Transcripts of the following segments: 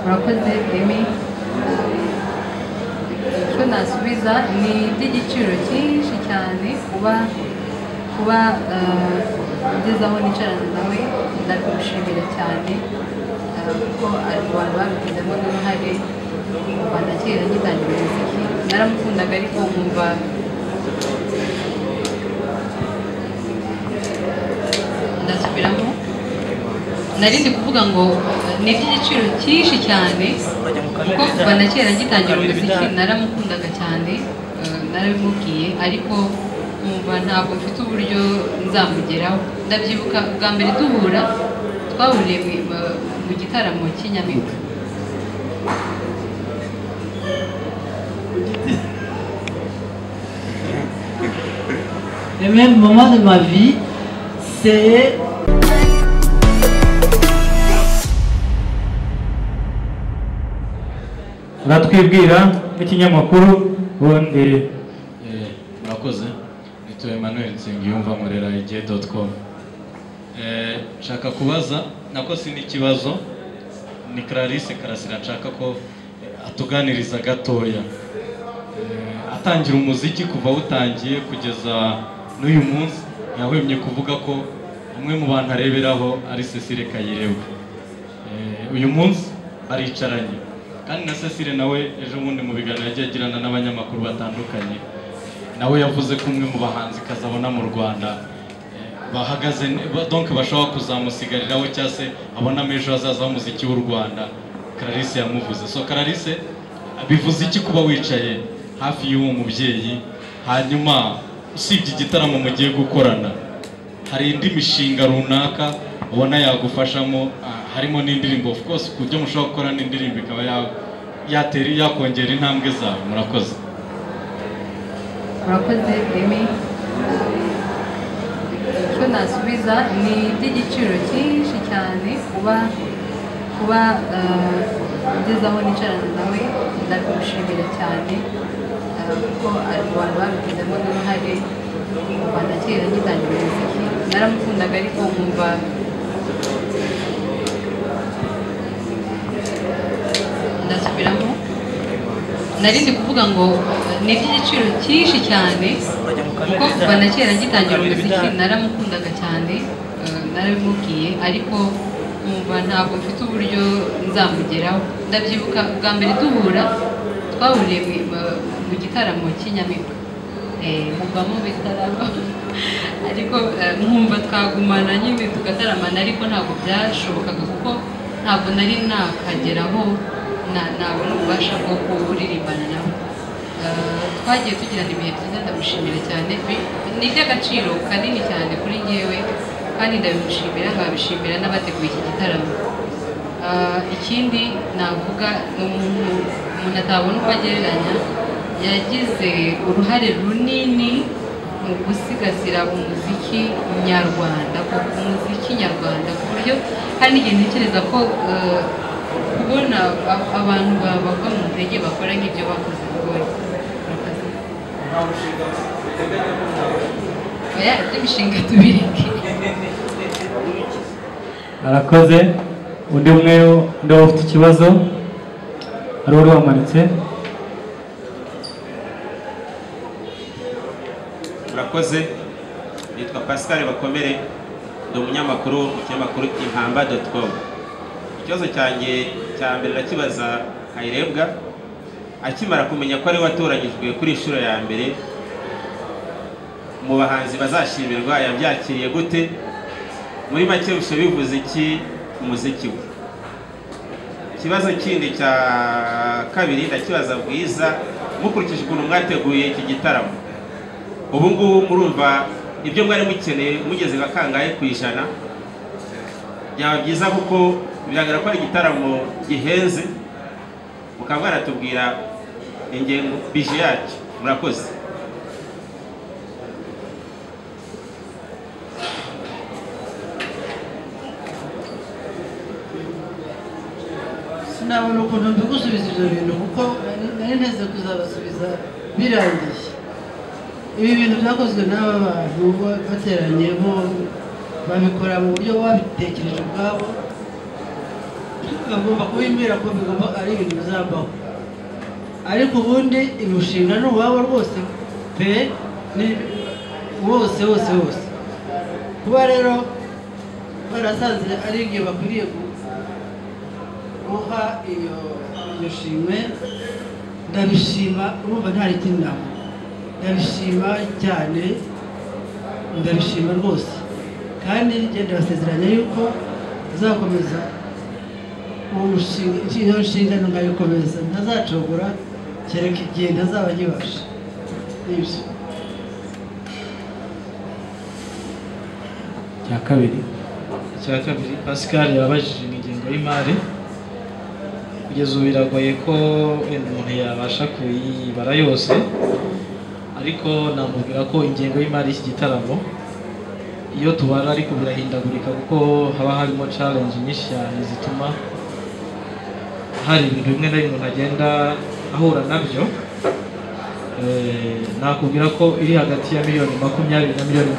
murakoze Emi. Icyo nasubiza ni iby'igiciro cyinshi cyane kuba ugeze aho nicarana nawe ndakushimira cyane kuko abantu babigizemo n'uruhare kuva na kera ngitangira umuziki naramukundaga ariko nkumva ndasubiramo narindi kuvuga ngo ni iby'igiciro cyinshi cyane kuko kuva na kera ngitangira umuziki naramukundaga cyane narabimubwiye ariko nkumva ntabwo mfite uburyo nzamugeraho. Ndabyibuka bwa mbere duhura twahuriye mu gitaramo cy'inyamibwa. Le même moment de ma vie, c'est batwibwira n'ikinyamakuru ubundi murakoze nitwa Emmanuel Nsengiyumva nkorera igihe.com. Nshaka kubaza nako si n'ikibazo ni Clarisse Karasira nshaka ko atuganiriza gatoya atangira umuziki kuva utangiye kugeza n'uyu munsi yahwemye kuvuga ko umwe mu bantu areberaho ari Cecile Kayirebwa. Uyu munsi baricaranye kandi na Cecile nawe ejo bundi mu biganiro yagiye agirana n'abanyamakuru batandukanye nawe yavuze ko umwe mu bahanzi kazabona mu Rwanda bahagaze donc bashobora kuzamusigariraho cyangwa se abonamo ejo hazaza h'umuziki w'u Rwanda. Clarisse yamuvuze. So Clarisse bivuze iki kuba wicaye hafi y'uwo mubyeyi? Hanyuma usibye igitaramo mugiye gukorana hari indi mishinga runaka ubona yagufashamo? Harimo n'indirimbo of course ku buryo mushobora gukora n'indirimbo ikaba yakongera intambwe zawe. Murakoze. murakoze Emi. Icyo nasubiza ni iby'igiciro cyinshi cyane kuba ugeze aho nicarana nawe ndakushimira cyane kuko abantu babigizemo n'uruhare kuva na kera ngitangira umuziki naramukundaga ariko nkumva ndasubiramo narindi kuvuga ngo ni iby'igiciro cyinshi cyane kuko kuva na kera ngitangira umuziki naramukundaga cyane narabimubwiye ariko nkumva ntabwo mfite uburyo nzamugeraho. Ndabyibuka bwa mbere duhura twahuriye mu gitaramo cy'inyamibwa muvamo bitaramo ariko nkumva twagumana nyine tugataramana ariko ntabwo byashobokaga kuko ntabwo nari nakageraho nabona ububasha bwo kuririmbana nabo. Twagiye tugirana ibihe byiza ndamushimira cyane ni iby'agaciro kanini cyane kuri ngewe kandi ndabimushimira nkabishimira n'abateguye iki gitaramo. Ikindi navuga ni umuntu atabona uko agereranya yagize uruhare runini mu gusigasira umuziki nyarwanda ku buryo hari n'igihe ntekereza ko kubona abantu bava mu ntege bakora nk'ibyo bakoze bigoye. Iby'imishinga tubireke. arakoze. Undi umwe ufite ikibazo ari uri wamanitse. murakoze nitwa Pascal Bakomere ndi umunyamakuru mu kinyamakuru impamba.com. Ikibazo cyanjye cya mbere nakibaza Kayirebwa akimara kumenya ko ari watoranyijwe kuri inshuro ya mbere mu bahanzi bazashimirwa yabyakiriye gute? Muri make bisho bivuze iki umuziki we? Ikibazo kindi cya kabiri ndakibaza Bwiza mukurikije ukuntu mwateguye iki gitaramo ubu ngubu murumva ibyo mwari mukeneye mugeze bakangaye ku ijana? Byaba byiza kuko biragaragara ko ari igitaramo gihenze mukaba mwaratubwira ingengo bije yacyo. Murakoze. sinabona ukuntu mbigusubiza ibyo bintu kuko nari nteze kuzabasubiza birangiye. Ibi bintu byakozwe n'aba bantu bateranye babikora mu buryo babitekereje ubwabo bagomba kubimbwira ko bigomba ari ibintu bizabaho, ariko ubundi imishinga ni uwabo rwose pe, ni wose wose wose. Kuba rero barasanze ari igihe bakwiriye guha iyo shimwe, ndabishima. Urumva ntari ikindi ntabwo ndabishima cyane, ndabishima rwose, kandi ngenda basezeranya yuko uzakomeza uwo mushinga, iyo nshingano ngayikomeza, ntazacogora kereka igihe ntazaba nkibasha. Nibyo. icya kabiri Pascal yabajije ingengo y'imari. Kugeza ubu biragoye ko wenda umuntu yabasha kuyibara yose, ariko namubwira ko ingengo y'imari y'iki gitaramo iyo tubara ariko birahindagurika, kuko haba harimo challenge nyinshi cyane zituma hari ibintu bimwe na bimwe ntagenda ahura nabyo. Nakubwira ko iri hagati ya miliyoni 20 na miliyoni 30.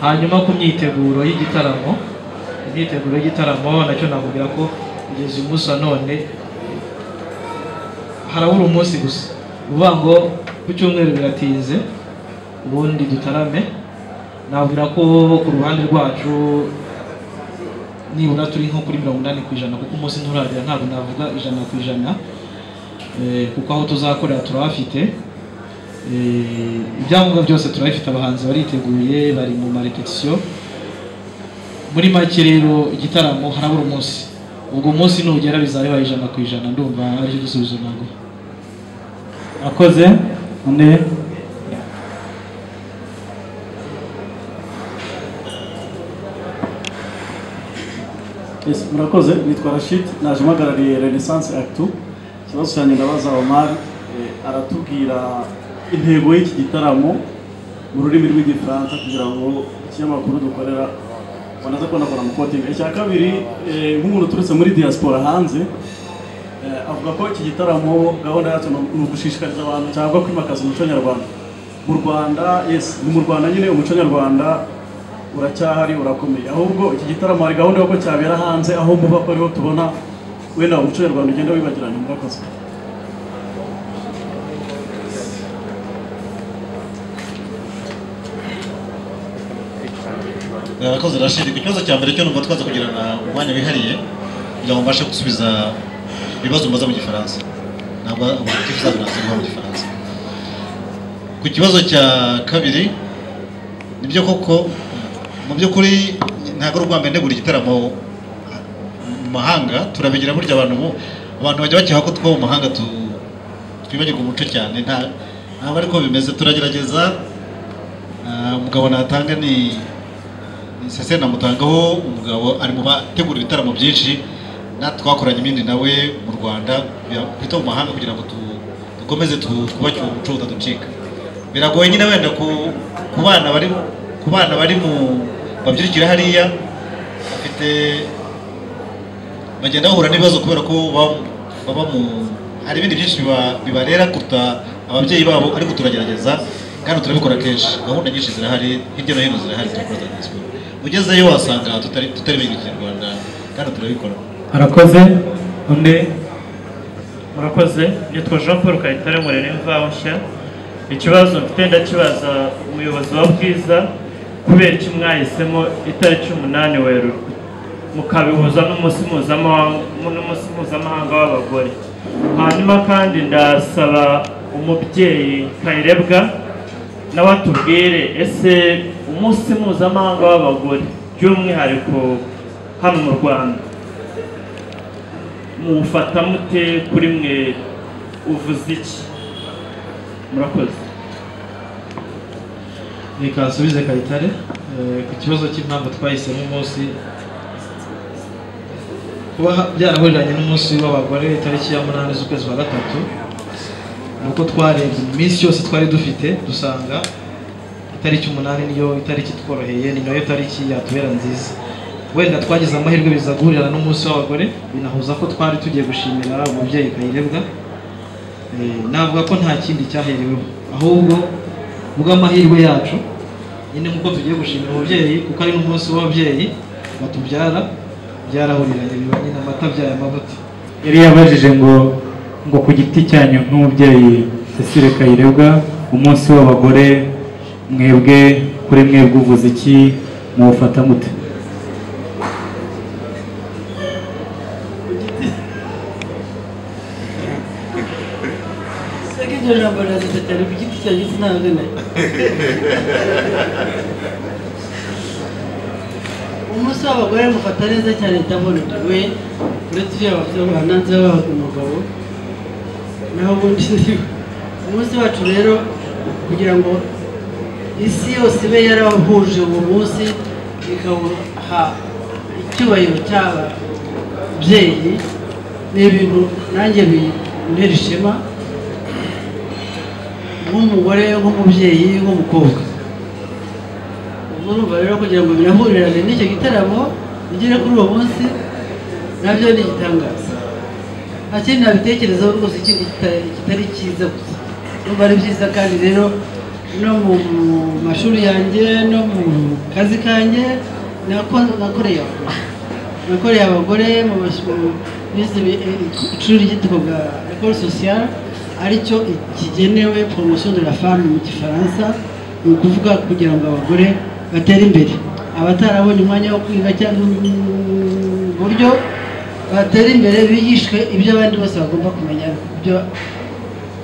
Hanyuma ku myiteguro y'igitaramo nacyo nakubwira ko kugeza uyu munsi wa none harabura umunsi gusa, uvuga ngo ku cyumweru biratinze ubundi dutarame. Nabwira ko ku ruhande rwacu nibura turi nko kuri 80%, kuko umunsi nturagera, ntabwo navuga 100%, kuko aho tuzakorera turahafite, ibyangombwa byose turabifite, abahanzi bariteguye, bari mu marepetition. Muri make rero igitaramo harabura umunsi, ubwo munsi nugera bizaba 100%, ndumva ari cyo gisubizo nago. akoze. Undi murakoze. Nitwa Rashid, naje mpagarariye Renaissance Actu. Ikibazo cyanjye ndabaza Omar, aratubwira intego y'iki gitaramo mu rurimi rw'igifaransa kugira ngo ikinyamakuru dukorera banaza kubona mukotinga. Icya kabiri, nk'umuntu turutse muri diaspora hanze, avuga ko iki gitaramo gahunda yacu ni ugushishikariza abantu cyangwa kwimakaza umuco nyarwanda mu Rwanda. Yes, ni mu Rwanda nyine umuco nyarwanda uracyahari, urakomeye, ahubwo iki gitaramo hari gahunda yo ko cyabera hanze, aho muba ko ariho tubona wenda umuco nyarwanda ugenda wibagirana. Murakoze. Murakoze Rashid. Ku kibazo cya mbere cyo numva twaza kugirana umwanya wihariye kugira ngo mbashe gusubiza ibibazo mbaza mu gifaransa, ntabwo objectif zazo nazivuga mu gifaransa. Ku kibazo cya kabiri, nibyo koko mu by'ukuri ntabwo ari ubwa mbere negura igitaramo mu mahanga, turabigira burya abantu bajya bakiha ko two mu mahanga twibagirwa umuco cyane, ntabwo ariko bimeze. Turagerageza, umugabo natanga ni Sese namutangaho, umugabo ari mu bategura ibitaramo byinshi, twakoranye ibindi nawe mu Rwanda kwita mu mahanga kugira ngo dukomeze twubakire umuco utaducika. Biragoye nyine wenda ku bana bari mu babyirikira hariya, bagenda bahura n'ibibazo kubera ko baba hari ibindi byinshi bibarera kuruta ababyeyi babo, ariko turagerageza kandi turabikora kenshi. Gahunda nyinshi zirahari hirya no hino, zirahari, turakora za diaspora. Ugezeyo wasanga tutari biga Ikinyarwanda kandi turabikora. arakoze. Undi murakoze. Nitwa Jean Paul Kayitare Murere Imvaho Nshya. Ikibazo mfite ndakibaza umuyobozi wa Bwiza, kubera iki mwahisemo itariki 8 Werurwe mukabihuza n'umunsi mpuzamahanga w'abagore? Hanyuma kandi ndasaba umubyeyi Kayirebwa nawe atubwire, ese umunsi mpuzamahanga w'abagore by'umwihariko hano mu Rwanda muwufata mute? Kuri mwe uvuze iki? Murakoze. Reka nsubize Kayitare ku kibazo cy'impamvu twahisemo umunsi, kuba byarahuriranye n'umunsi w'abagore itariki ya 8 z'ukwezi kwa 3, nuko twarebye iminsi yose twari dufite dusanga itariki 8 niyo itariki tworoheye, ni nayo tariki yatubera nziza. Wenda twagize amahirwe biza guhurira n'umunsi w'abagore, binahuza ko twari tugiye gushimira umubyeyi Kayirebwa. Navuga ko nta kindi cyahereweho, ahubwo bw'amahirwe yacu nyine nk'uko tugiye gushimira umubyeyi, kuko ari n'umunsi w'ababyeyi batubyara, byarahuriranye bibanye n'amata byaye amavuta. yari yabajije ngo ku giti cyanyu nk'umubyeyi Cecile Kayirebwa umunsi w'abagore mwebwe kuri mwebwe uvuze iki muwufata mute? iryo jambo rirasetsa cyane ku giti cyanjye sinabagana. Umunsi w'abagore mufata neza cyane ndabondewe uretse iyo abananze babaga umugabo naho ubundi ndiwe. Umunsi wacu rero kugira ngo isi yose ibe yarahuje uwo munsi ikawuha icyubahiro cy'ababyeyi ni ibintu nanjye bintera ishema nk'umugore nk'umubyeyi nk'umukobwa. ubwo urumva rero kugira ngo birahurirane n'icyo gitaramo bigere kuri uwo munsi nabyo ni igitangaza. nta kindi nabitekerezaho rwose ikindi kitari cyiza gusa urumva ari byiza. kandi rero no mu mashuri yanjye no mu kazi kanjye nakoreye abagore mu ishuri ryitwaga école sociale aricyo kigenewe promotion de la femme mu gifaransa. ni ukuvuga kugira ngo abagore batere imbere, abatarabonye umwanya wo kwiga cyangwa uburyo batera imbere bigishwe ibyo abandi bose bagomba kumenya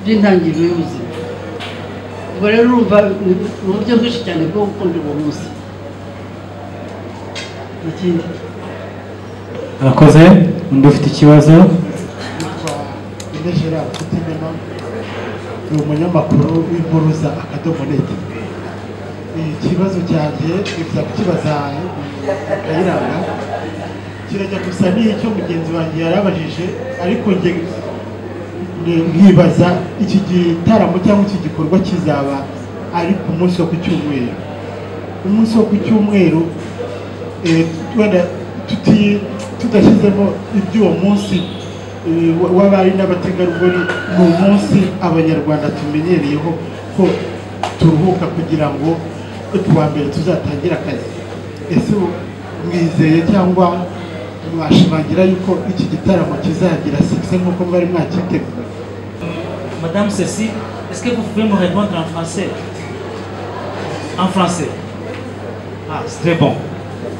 by'intangiriro y'ubuzima. ubwo rero urumva ni uburyo bwinshi cyane bwo gukunda uwo munsi. ikindi Arakoze. Undi ufite ikibazo? Inejera Kutimema ni umunyamakuru w'impuruza akadomo.net. Ikibazo cyanjye nifuza kukibaza Kayiranga, kirajya gusa n'icyo mugenzi wanjye yarabajije, ariko njye nkibaza iki gitaramo cyangwa iki gikorwa kizaba ari ku munsi wo ku cyumweru. Umunsi wo ku cyumweru wenda tudashyizemo iby'uwo munsi w'abari n'abategarugori, ni umunsi abanyarwanda tumenyereyeho ko turuhuka kugira ngo kuwa mbere tuzatangira akazi. ese mwizeye cyangwa mwashimangira yuko iki gitaramo kizagira succès nk'uko mwari mwakiteguye? Madame Cécile, est-ce que vous pouvez me répondre en français? En français. Ah, c'est très bon.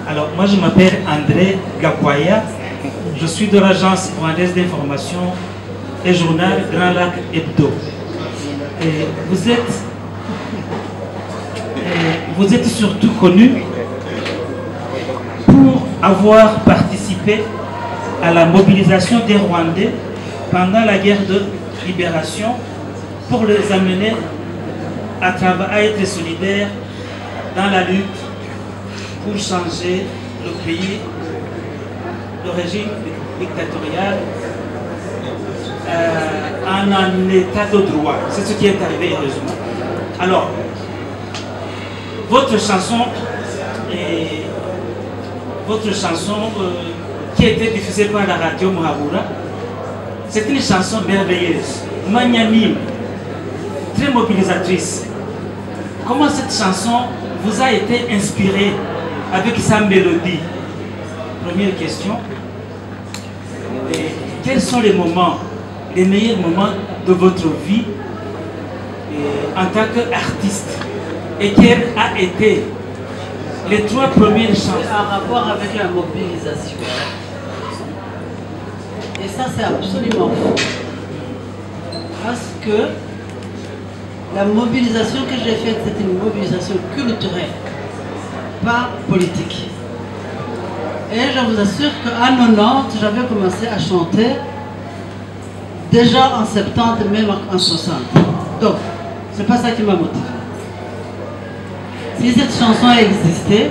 Alors, moi je m'appelle André Gakwaya. Je suis de l'agence rwandaise d'information et journal Grand Lac Hebdo. Et vous êtes surtout connu pour avoir participé à la mobilisation des Rwandais pendant la guerre de libération pour les amener à être solidaires dans la lutte pour changer le pays, le régime dictatorial en un état de droit. C'est ce qui est arrivé heureusement. Alors, votre chanson qui a été diffusée par la radio Muhabura, c'est une chanson merveilleuse, magnanime, très mobilisatrice. Comment cette chanson vous a été inspirée avec sa mélodie? Première question. Et quels sont les meilleurs moments de votre vie en tant qu'artiste? Et quelles a été les 3 premières chansons? En rapport avec la mobilisation. Et ça, c'est absolument faux. Parce que la mobilisation que j'ai faite, c'est une mobilisation culturelle, pas politique. Et je vous assure qu'en 90, j'avais commencé à chanter déjà en 70, même en 60. Donc, c'est pas ça qui m'a motivé. Si cette chanson a existé,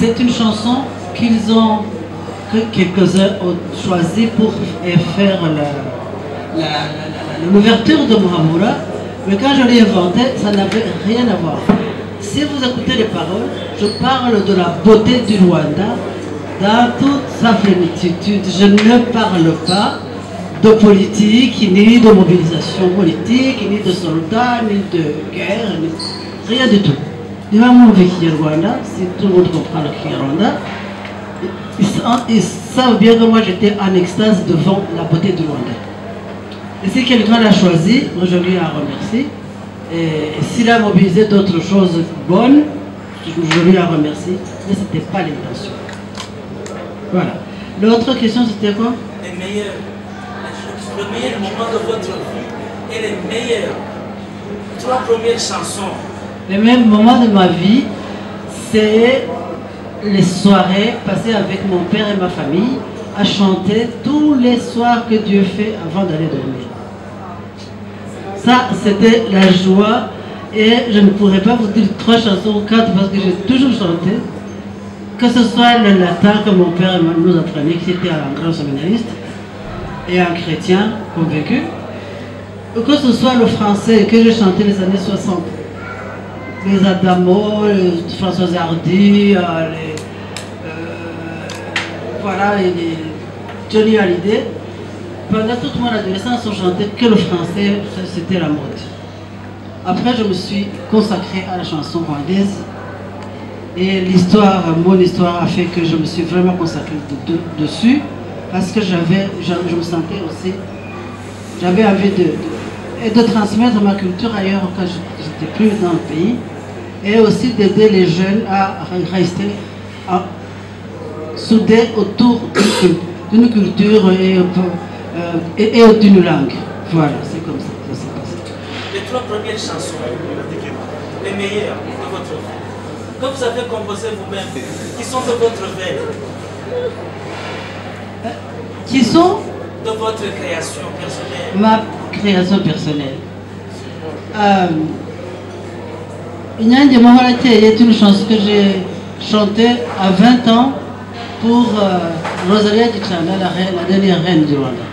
c'est une chanson que quelques-uns ont choisi pour faire l'ouverture de Muhabura. Mais quand je l'ai inventé, ça n'avait rien à voir. Si vous écoutez les paroles, je parle de la beauté du Rwanda dans toute sa plénitude. Je ne parle pas de politique, ni de mobilisation politique, ni de soldats, ni de guerre, rien du tout. Si tout le monde comprend le Rwanda, ils savent bien que moi j'étais en extase devant la beauté du Rwanda. Et si quelqu'un l'a choisi, moi je lui en remercie. Et s'il a mobilisé d'autres choses bonnes, je lui en remercie. Mais ce n'était pas l'intention. Voilà. L'autre question c'était quoi? Le meilleur moment de votre vie et les meilleurs 3 premières chansons. Le même moment de ma vie, c'est les soirées passées avec mon père et ma famille à chanter tous les soirs que Dieu fait avant d'aller dormir. Ça, c'était la joie et je ne pourrais pas vous dire 3 chansons ou 4 parce que j'ai toujours chanté. Que ce soit le latin que mon père nous apprenait, qui était un grand séminariste et un chrétien convaincu, ou que ce soit le français que j'ai chanté les années 60. Les Adamo, les François Hardy, voilà, et les Johnny Hallyday. Pendant toute mon adolescence, on chantait que le français, c'était la mode. Après, je me suis consacrée à la chanson rwandaise. Et l'histoire, mon histoire a fait que je me suis vraiment consacrée dessus. Parce que je me sentais aussi, j'avais envie de transmettre ma culture ailleurs quand je n'étais plus dans le pays. Et aussi d'aider les jeunes à rester soudés autour d'une culture et d'une langue. Voilà, c'est comme ça que ça s'est passé. Les 3 premières chansons, les meilleures de votre vie, que vous avez composées vous-même, qui sont de votre veine. Qui sont de votre création personnelle. Ma création personnelle. Inyange Mahorakeye est une chanson que j'ai chantée à 20 ans pour Rosalia Gichana, la dernière reine du Rwanda.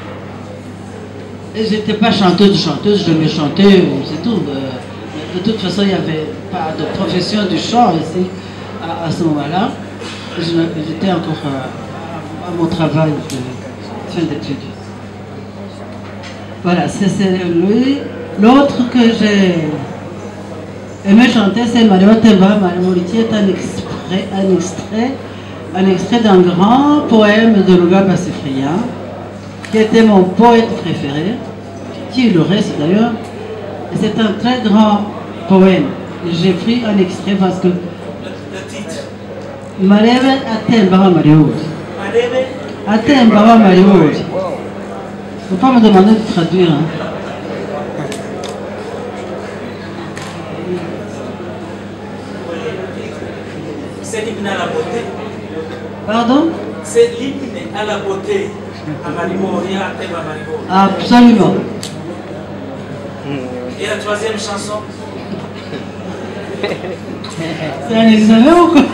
Et je n'étais pas chanteuse, je me chantais, c'est tout. De toute façon, il n'y avait pas de profession du chant ici à ce moment-là. J'étais encore à mon travail de fin d'études. Voilà, c'est lui. L'autre que j'ai aimé chanter, c'est Mario Temba. Mario qui est un extrait d'un grand poème de Lugaba Sifria, qui était mon poète préféré, qui le reste d'ailleurs. Et c'est un très grand poème. J'ai pris un extrait parce que. Le titre. Marebe Atemba Mario. Atemba Mario. Il ne faut pas me demander de traduire. Hein. C'est l'hymne à la beauté. Pardon? C'est l'hymne à la beauté. À Maribo, il y a Atemba Maribo. Absolument. Et la 3e chanson? C'est un examen ou quoi? La